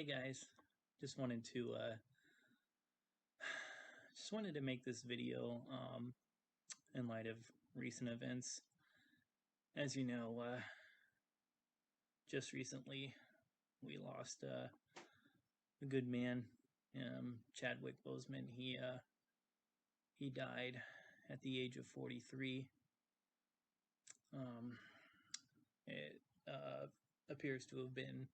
Hey guys, just wanted to make this video in light of recent events. As you know, just recently we lost a good man, Chadwick Boseman. He died at the age of 43. Um, it appears to have been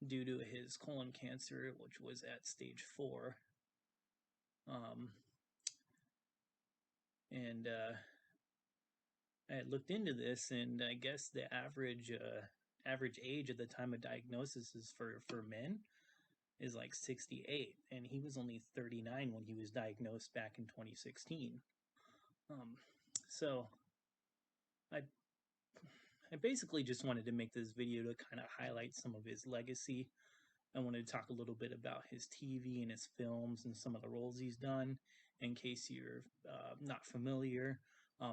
due to his colon cancer, which was at stage 4. Um, and I had looked into this, and I guess the average age at the time of diagnosis is for men is like 68, and he was only 39 when he was diagnosed back in 2016. Um, so I I basically just wanted to make this video to kind of highlight some of his legacy. I wanted to talk a little bit about his TV and his films and some of the roles he's done, in case you're not familiar.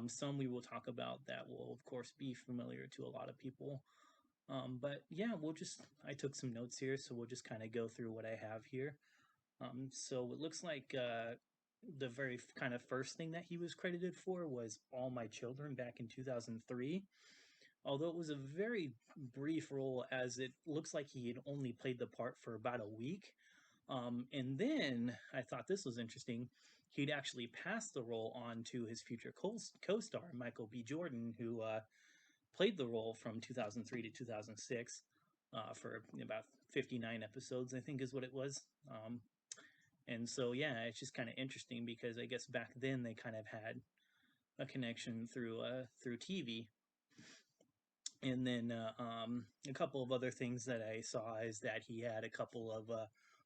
Some we will talk about that will, of course, be familiar to a lot of people. But yeah, I took some notes here, so we'll just kind of go through what I have here. So it looks like the very kind of first thing that he was credited for was All My Children back in 2003. Although it was a very brief role, as it looks like he had only played the part for about a week. And then I thought this was interesting. He'd actually passed the role on to his future co-star, Michael B. Jordan, who played the role from 2003 to 2006 for about 59 episodes, I think is what it was. And so, yeah, it's just kind of interesting because I guess back then they kind of had a connection through TV. And then a couple of other things that I saw is that he had a couple of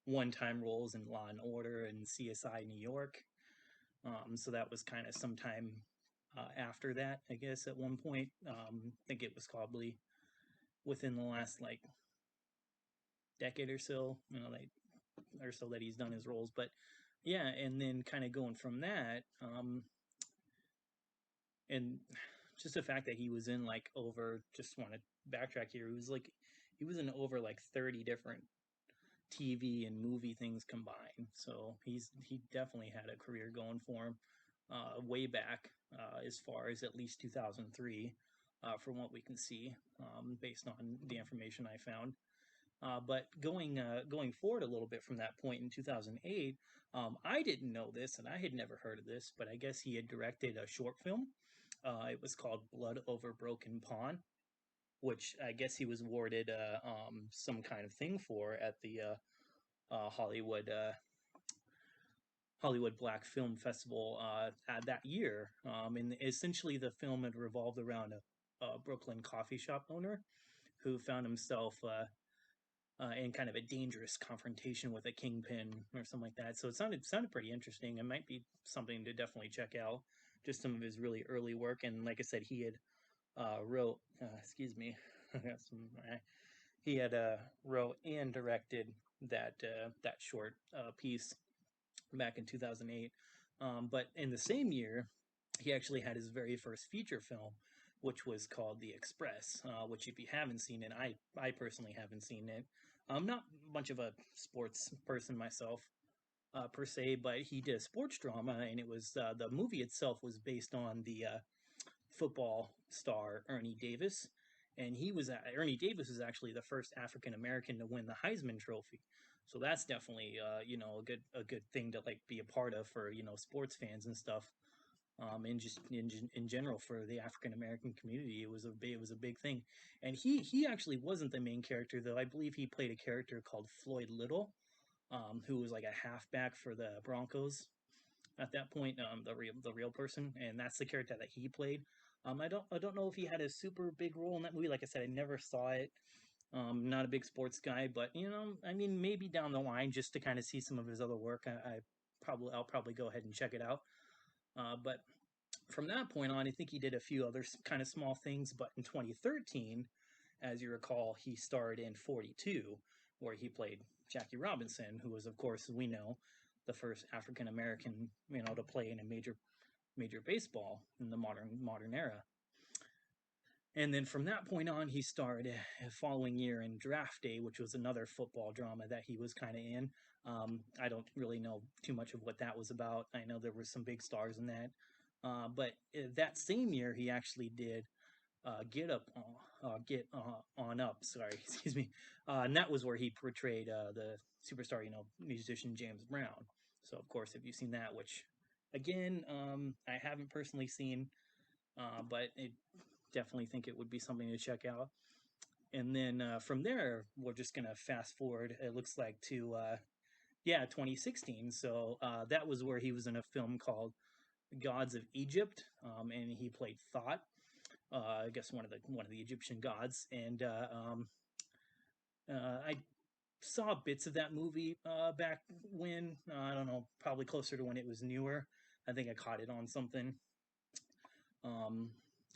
one-time roles in Law and Order and CSI New York. So that was kind of sometime after that, I guess, at one point. I think it was probably within the last like decade or so, like or so that he's done his roles. But yeah, and then kind of going from that, and just the fact that he was in like over, just want to backtrack here, he was in over like 30 different TV and movie things combined. So he definitely had a career going for him way back as far as at least 2003, from what we can see, based on the information I found. But going forward a little bit from that point in 2008, I didn't know this and I had never heard of this, but I guess he had directed a short film. It was called Blood Over Broken Pond, which I guess he was awarded some kind of thing for at the uh, Hollywood uh, Hollywood Black Film Festival that year. And essentially, the film had revolved around a Brooklyn coffee shop owner who found himself in kind of a dangerous confrontation with a kingpin or something like that. So it sounded pretty interesting. It might be something to definitely check out. Just some of his really early work, and like I said, he had wrote. Excuse me, I got some. He had wrote and directed that short piece back in 2008. But in the same year, he actually had his very first feature film, which was called The Express. Which, if you haven't seen it, I personally haven't seen it. I'm not much of a sports person myself, per se, but he did a sports drama, and it was the movie itself was based on the football star Ernie Davis, and Ernie Davis was actually the first African American to win the Heisman Trophy. So that's definitely a good thing to like be a part of for sports fans and stuff. And just in general for the African American community, it was a big thing. And he actually wasn't the main character, though. I believe he played a character called Floyd Little, who was like a halfback for the Broncos at that point, the real person, and that's the character that he played. I don't know if he had a super big role in that movie. Like I said, I never saw it. Not a big sports guy, but I mean, maybe down the line, just to kind of see some of his other work, I'll probably go ahead and check it out. But from that point on, I think he did a few other kind of small things. But in 2013, as you recall, he starred in 42, where he played Jackie Robinson, who was, of course, as we know, the first African American, to play in a major baseball in the modern era. And then from that point on, he starred following year in Draft Day, which was another football drama that he was kind of in. I don't really know too much of what that was about. I know there were some big stars in that. But that same year, he actually did Get On Up. Sorry, excuse me. And that was where he portrayed the superstar, musician James Brown. So of course, if you've seen that, which again, I haven't personally seen, but it definitely think it would be something to check out. And then from there, we're just gonna fast forward. It looks like to 2016. So that was where he was in a film called Gods of Egypt, and he played Thought. I guess one of the Egyptian gods. And I saw bits of that movie back when I don't know, probably closer to when it was newer. I think I caught it on something. Um,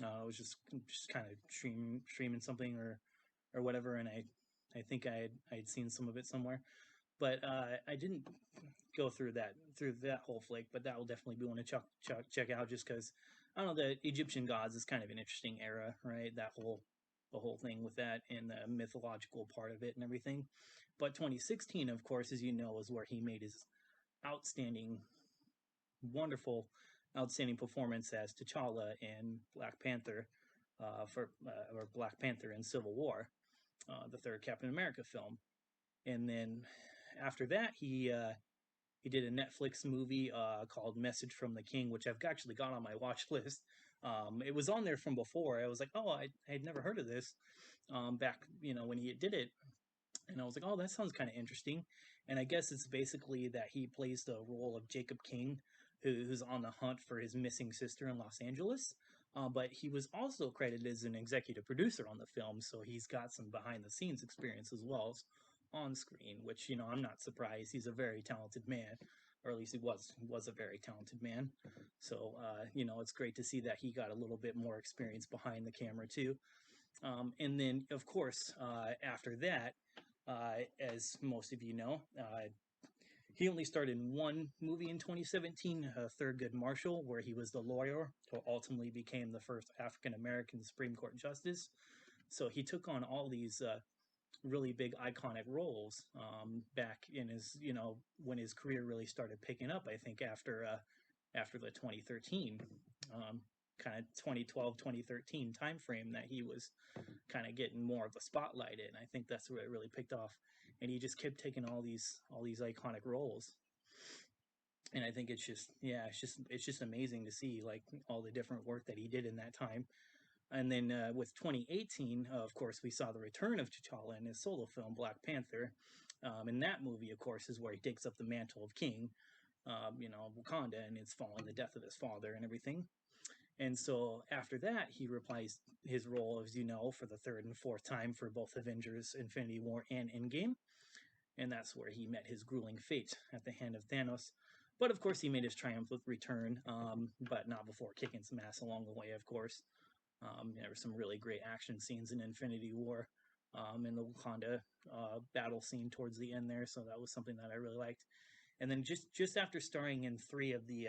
I was just kind of streaming something or whatever, and I think I had seen some of it somewhere, but I didn't go through that whole flick. But that will definitely be one to check out, just because I don't know, the Egyptian gods is kind of an interesting era, right? The whole thing with that and the mythological part of it and everything. But 2016, of course, as you know, is where he made his outstanding, wonderful, outstanding performance as T'Challa in Black Panther, or Black Panther in Civil War, the third Captain America film. And then after that, he did a Netflix movie called Message from the King, which I've actually got on my watch list. It was on there from before. I was like, oh, I had never heard of this back, when he did it. And I was like, oh, that sounds kind of interesting. And I guess it's basically that he plays the role of Jacob King, who's on the hunt for his missing sister in Los Angeles. But he was also credited as an executive producer on the film, so he's got some behind the scenes experience as well as on screen, which, I'm not surprised. He's a very talented man, or at least he was a very talented man. So it's great to see that he got a little bit more experience behind the camera too. And then, of course, after that, as most of you know, he only starred in one movie in 2017, Thurgood Marshall, where he was the lawyer who ultimately became the first African American Supreme Court justice. So he took on all these really big iconic roles back in his, when his career really started picking up. I think after the 2013 kind of 2012 2013 time frame that he was kind of getting more of the spotlight in. I think that's where it really picked off, and he just kept taking all these iconic roles. And I think it's just amazing to see like all the different work that he did in that time. And then with 2018, of course, we saw the return of T'Challa in his solo film Black Panther. And that movie, of course, is where he takes up the mantle of king, Wakanda, and it's following the death of his father and everything. And so after that, he reprised his role, as you know, for the third and fourth time for both Avengers Infinity War and Endgame. And that's where he met his grueling fate at the hand of Thanos. But of course, he made his triumphant return, but not before kicking some ass along the way, of course. There were some really great action scenes in Infinity War, in the Wakanda battle scene towards the end there. So that was something that I really liked. And then just after starring in three of the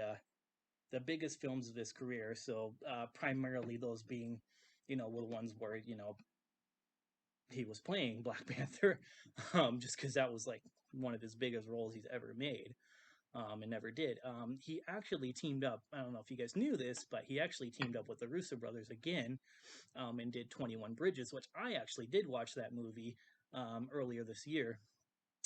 biggest films of his career. So primarily those being, the ones where he was playing Black Panther, just because that was like one of his biggest roles he's ever made, and never did. He actually teamed up. I don't know if you guys knew this, but he actually teamed up with the Russo brothers again, and did 21 Bridges, which I actually did watch that movie earlier this year,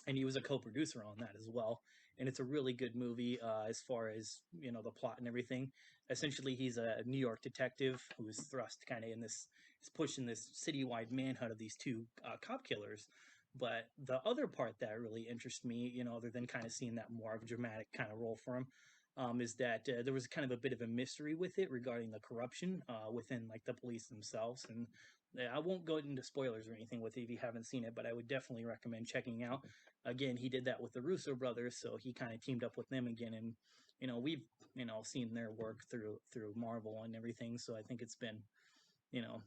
and he was a co-producer on that as well. And it's a really good movie as far as the plot and everything. Essentially, he's a New York detective who's thrust kind of in this, he's pushing this citywide manhunt of these two cop killers. But the other part that really interests me, other than kind of seeing that more of a dramatic kind of role for him, is that there was kind of a bit of a mystery with it regarding the corruption within like the police themselves. And I won't go into spoilers or anything with it if you haven't seen it, but I would definitely recommend checking out. Again, he did that with the Russo brothers, so he kind of teamed up with them again, and we've seen their work through Marvel and everything. So I think it's been a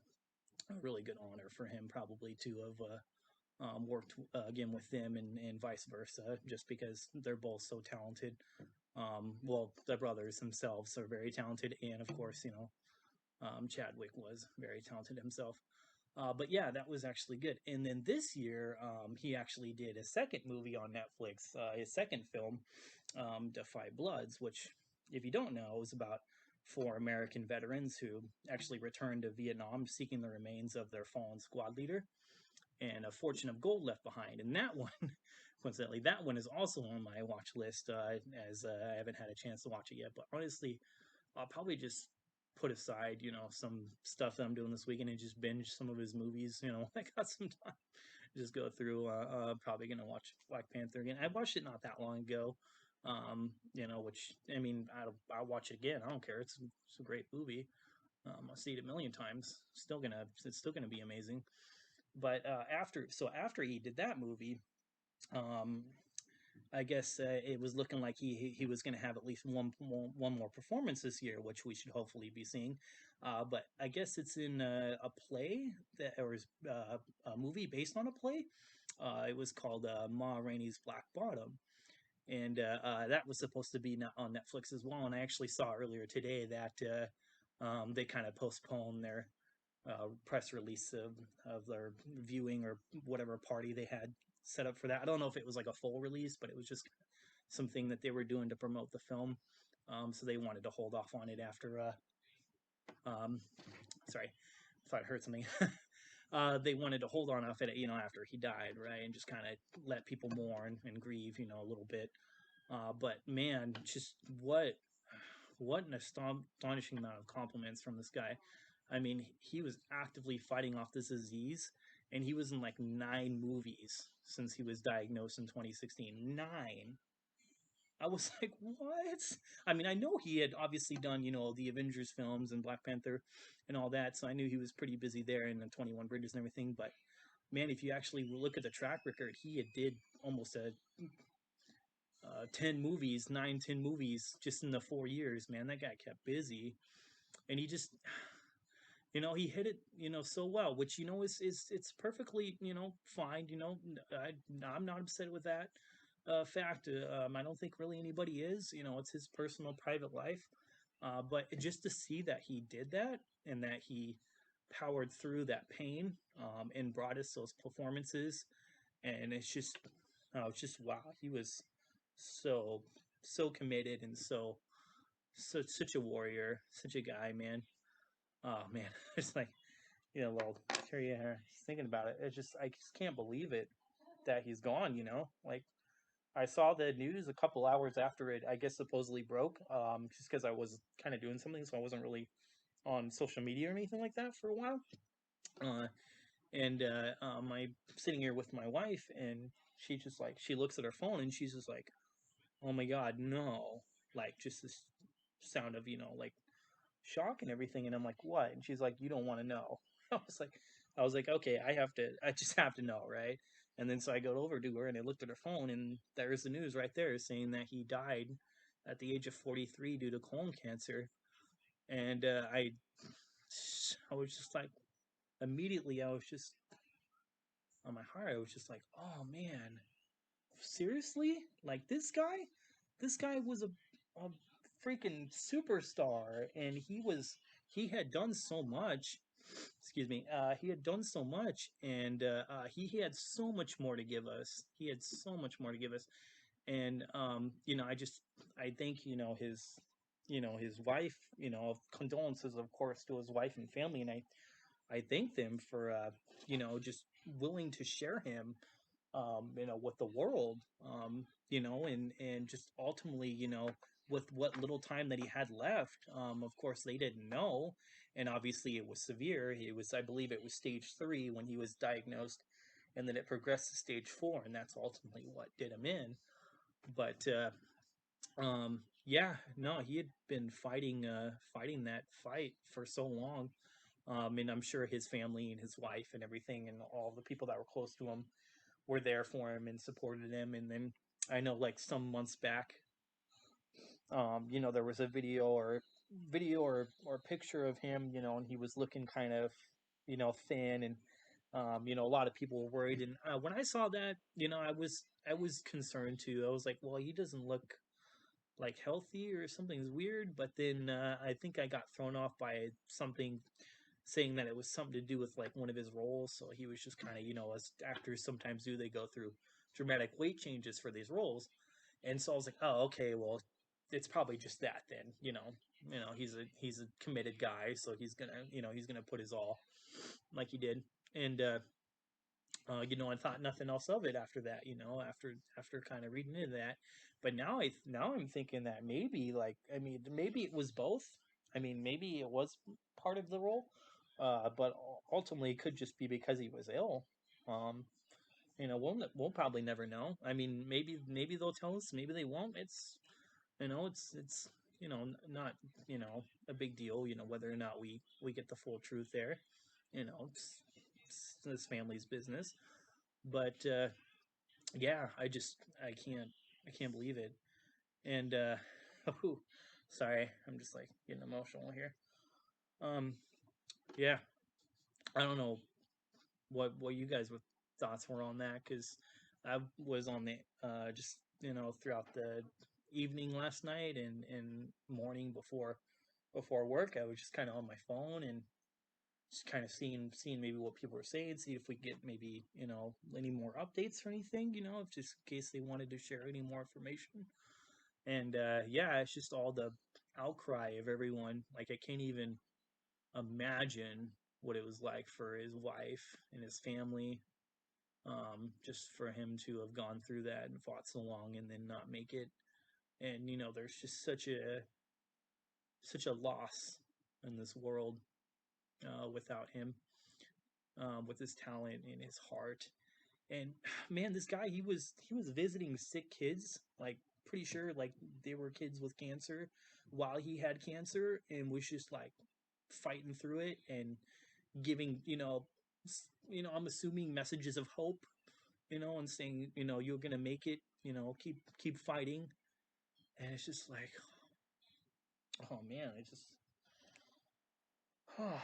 really good honor for him probably to have worked again with them, and vice versa, just because they're both so talented. Well, the brothers themselves are very talented, and of course, Chadwick was very talented himself. But yeah, that was actually good. And then this year, he actually did a second movie on Netflix, his second film, Defy Bloods, which, if you don't know, is about four American veterans who actually returned to Vietnam seeking the remains of their fallen squad leader and a fortune of gold left behind. And that one, coincidentally, that one is also on my watch list, as I haven't had a chance to watch it yet. But honestly, I'll probably just put aside, some stuff that I'm doing this weekend and just binge some of his movies. I got some time. Just go through. Probably gonna watch Black Panther again. I watched it not that long ago. Which I mean, I'll watch it again. I don't care. It's a great movie. I'll see it a million times. It's still gonna be amazing. But after he did that movie, um, I guess it was looking like he was going to have at least one more performance this year, which we should hopefully be seeing. But I guess it's in a play that or is a movie based on a play. It was called Ma Rainey's Black Bottom, and that was supposed to be on Netflix as well. And I actually saw earlier today that they kind of postponed their press release of their viewing or whatever party they had set up for that. I don't know if it was like a full release, but it was just something that they were doing to promote the film. So they wanted to hold off on it after. Um, sorry, I thought I heard something. They wanted to hold on off it, after he died, right, and just kind of let people mourn and grieve, a little bit. But man, just what an astonishing amount of compliments from this guy. I mean, he was actively fighting off this disease, and he was in like 9 movies since he was diagnosed in 2016. Nine. I was like, what? I mean, I know he had obviously done, the Avengers films and Black Panther and all that, so I knew he was pretty busy there in the 21 Bridges and everything. But man, if you actually look at the track record, he had did almost 10 movies, 10 movies just in the 4 years, man. That guy kept busy. And he just, he hit it, so well, which, is it's perfectly, fine. I'm not upset with that fact. I don't think really anybody is. It's his personal private life. But just to see that he did that and that he powered through that pain and brought us those performances, and it's just wow. He was so so committed and such a warrior, such a guy, man. Oh man, it's like well, here you are thinking about it. It's just I just can't believe it that he's gone. Like I saw the news a couple hours after it, I guess supposedly broke. Just because I was kind of doing something, so I wasn't really on social media or anything like that for a while. Uh, and I'm sitting here with my wife, and she looks at her phone, and she's just like, "Oh my God, no!" Like just this sound of like shock and everything. And I'm like, what? And she's like, you don't want to know. I was like, okay, I just have to know, right? And then so I go over to her and I looked at her phone, and there's the news right there saying that he died at the age of 43 due to colon cancer. And I was just like, immediately, I was just on my heart, I was just like, oh man, seriously? Like this guy was a freaking superstar, and he had done so much. Excuse me. He had done so much, and he had so much more to give us. He had so much more to give us, and I think his wife. Condolences, of course, to his wife and family, and I thank them for just willing to share him with the world, and just ultimately, with what little time that he had left. Of course, they didn't know, and obviously it was severe. I believe, it was stage 3 when he was diagnosed, and then it progressed to stage 4, and that's ultimately what did him in. But yeah, no, he had been fighting that fight for so long. And I'm sure his family and his wife and everything and all the people that were close to him were there for him and supported him. And then I know, like, some months back, there was a video or picture of him, and he was looking kind of, thin, and a lot of people were worried. And when I saw that, I was concerned too. I was like, well, he doesn't look like healthy or something's weird. But then I think I got thrown off by something saying that it was something to do with like one of his roles. So he was just kind of, as actors sometimes do, they go through dramatic weight changes for these roles. And so I was like, oh, okay, well, it's probably just that then. He's a committed guy, so he's gonna put his all, like he did. And I thought nothing else of it after that. After kind of reading into that, but now I'm thinking that maybe, like, I mean, maybe it was both. I mean, maybe it was part of the role, but ultimately it could just be because he was ill. Um, we'll probably never know. I mean, maybe they'll tell us, maybe they won't. It's not a big deal. Whether or not we get the full truth there. It's this family's business. But yeah, I can't believe it. And oh, sorry, I'm just like getting emotional here. Um, yeah, I don't know what you guys' thoughts were on that, because I was on the just throughout the evening last night and morning before work. I was just kind of on my phone and just kind of seeing maybe what people were saying, see if we get maybe any more updates or anything, if just in case they wanted to share any more information. And yeah, it's just all the outcry of everyone. Like, I can't even imagine what it was like for his wife and his family, just for him to have gone through that and fought so long and then not make it. And there's just such a loss in this world, without him, with his talent and his heart. And man, this guy, he was visiting sick kids, like, pretty sure like they were kids with cancer while he had cancer, and was just like fighting through it and giving, I'm assuming messages of hope, and saying, you're gonna make it, keep fighting. And it's just like, oh man, oh,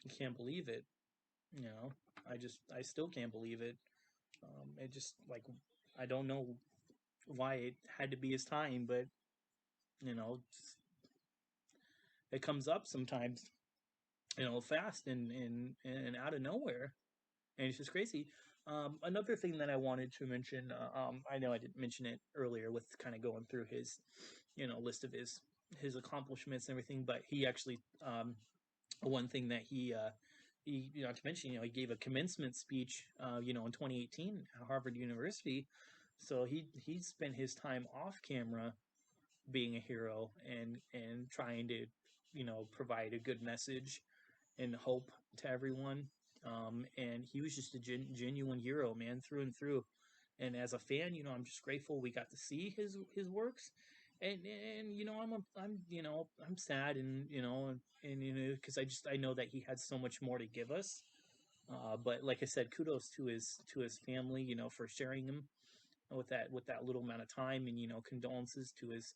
I can't believe it. You know, I still can't believe it. It just like, I don't know why it had to be his time, but it comes up sometimes, fast and out of nowhere, and it's just crazy. Another thing that I wanted to mention, I know I didn't mention it earlier with kind of going through his, list of his accomplishments and everything, but he actually, one thing that he, not to mention, he gave a commencement speech, in 2018 at Harvard University. So he spent his time off camera being a hero and trying to, provide a good message and hope to everyone. And he was just a genuine hero, man, through and through. And as a fan, I'm just grateful we got to see his works. And I'm sad, and because I know that he had so much more to give us. But like I said, kudos to his family, for sharing him with that little amount of time, and condolences to his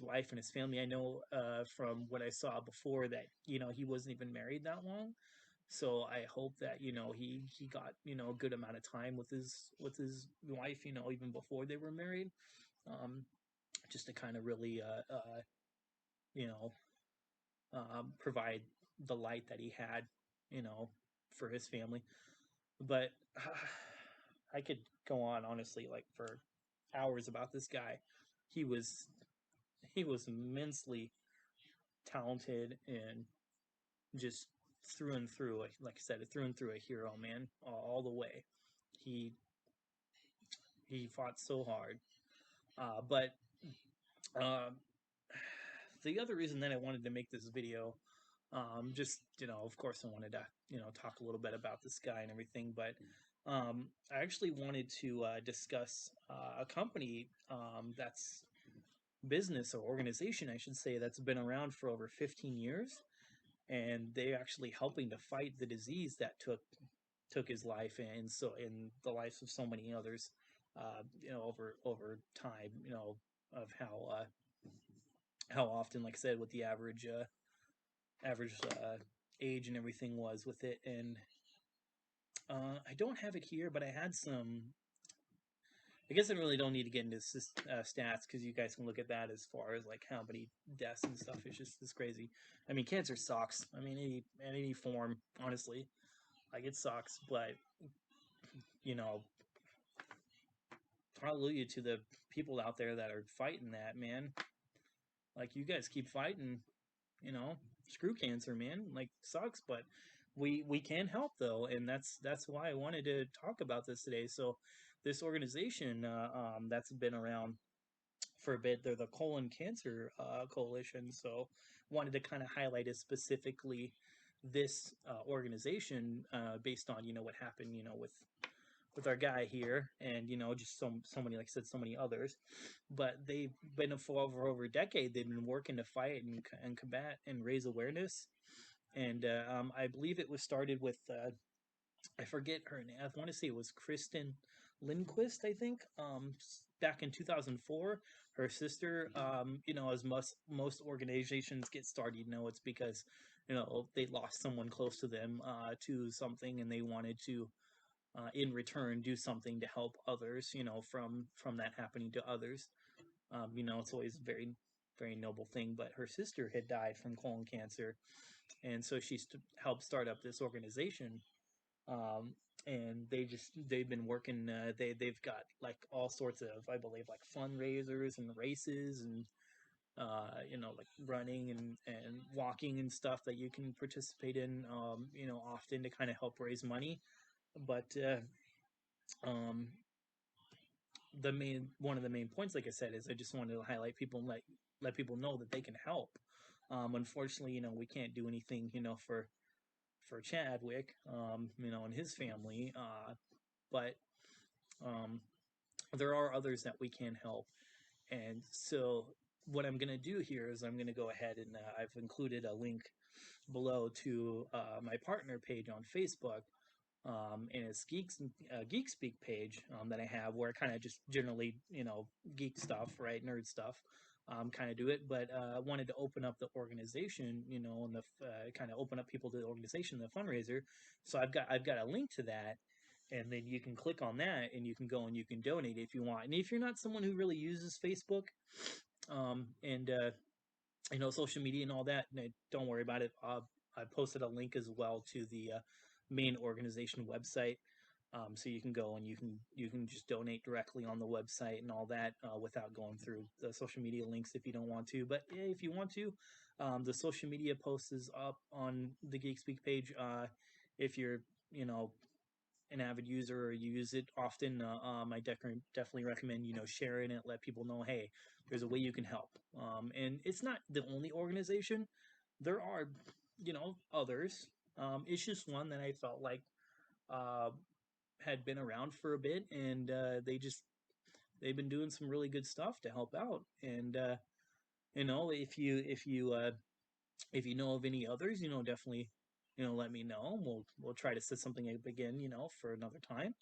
wife and his family. I know, from what I saw before, that he wasn't even married that long, so I hope that he got a good amount of time with his wife, even before they were married, um, just to kind of really you know provide the light that he had, you know for his family. But I could go on, honestly, like, for hours about this guy. He was he was immensely talented and just through and through, like I said, through and through a hero, man, all the way. He he fought so hard. But um, the other reason that I wanted to make this video, just, of course, I wanted to talk a little bit about this guy and everything, but I actually wanted to discuss a company, that's business or organization, I should say, that's been around for over 15 years, and they're actually helping to fight the disease that took his life, and so in the lives of so many others, over time, of how often, like I said, what the average age and everything was with it. And I don't have it here, but I had some I guess I really don't need to get into stats because you guys can look at that as far as like how many deaths and stuff. It's crazy. I mean, cancer sucks. I mean, any form, honestly, like it sucks. But you know, hallelujah to the people out there that are fighting that, man. Like you guys keep fighting. You know, screw cancer, man. Like sucks, but we can help though, and that's why I wanted to talk about this today. So, this organization that's been around for a bit. They're the Colon Cancer Coalition. So wanted to kind of highlight it specifically this organization based on what happened with our guy here, and just so many, like I said, so many others. But they've been for over a decade. They've been working to fight and combat and raise awareness. And I believe it was started with I forget her name. I want to say it was Kristen Lindquist, I think. Back in 2004, her sister. As most organizations get started, it's because they lost someone close to them to something, and they wanted to, in return, do something to help others. From that happening to others. It's always a very very noble thing. But her sister had died from colon cancer, and so she helped start up this organization, um, and they've been working. They've got like all sorts of, I believe, like fundraisers and races, and like running and walking and stuff that you can participate in. Often to kind of help raise money. But um, the main one of the main points, like I said, is I just wanted to highlight people and let people know that they can help. Unfortunately, we can't do anything, for Chadwick, and his family. But um, there are others that we can help. And so, what I'm going to do here is I'm going to go ahead and I've included a link below to my partner page on Facebook. And it's Geek Speak page that I have, where I kind of just generally, geek stuff, right, nerd stuff, kind of do it. But I wanted to open up the organization, and the kind of open up people to the organization, the fundraiser. So I've got a link to that, and then you can click on that, and you can go and you can donate if you want. And if you're not someone who really uses Facebook, and social media and all that, don't worry about it. I posted a link as well to the main organization website, so you can go and you can just donate directly on the website and all that, without going through the social media links if you don't want to. But yeah, if you want to, the social media post is up on the Geek Speak page. If you're an avid user or you use it often, I definitely recommend sharing it. Let people know, hey, there's a way you can help. And it's not the only organization. There are others. It's just one that I felt like uh, had been around for a bit, and they've been doing some really good stuff to help out. And if you know of any others, definitely let me know. We'll try to set something up again, for another time.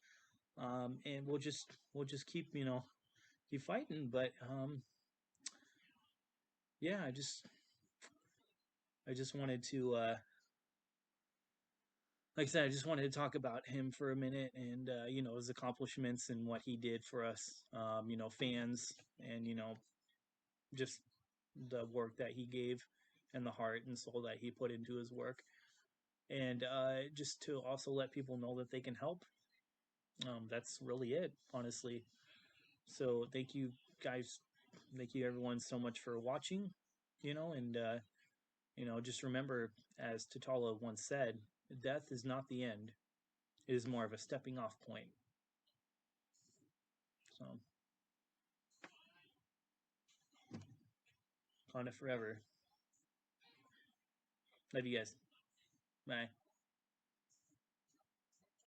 And we'll just keep fighting. But yeah, I just wanted to, like I said, I just wanted to talk about him for a minute, and his accomplishments and what he did for us, fans, and just the work that he gave, and the heart and soul that he put into his work. And just to also let people know that they can help. That's really it, honestly. So thank you guys, thank you everyone so much for watching. And just remember, as Tatala once said, death is not the end; it is more of a stepping off point. So, on it forever. Love you guys. Bye.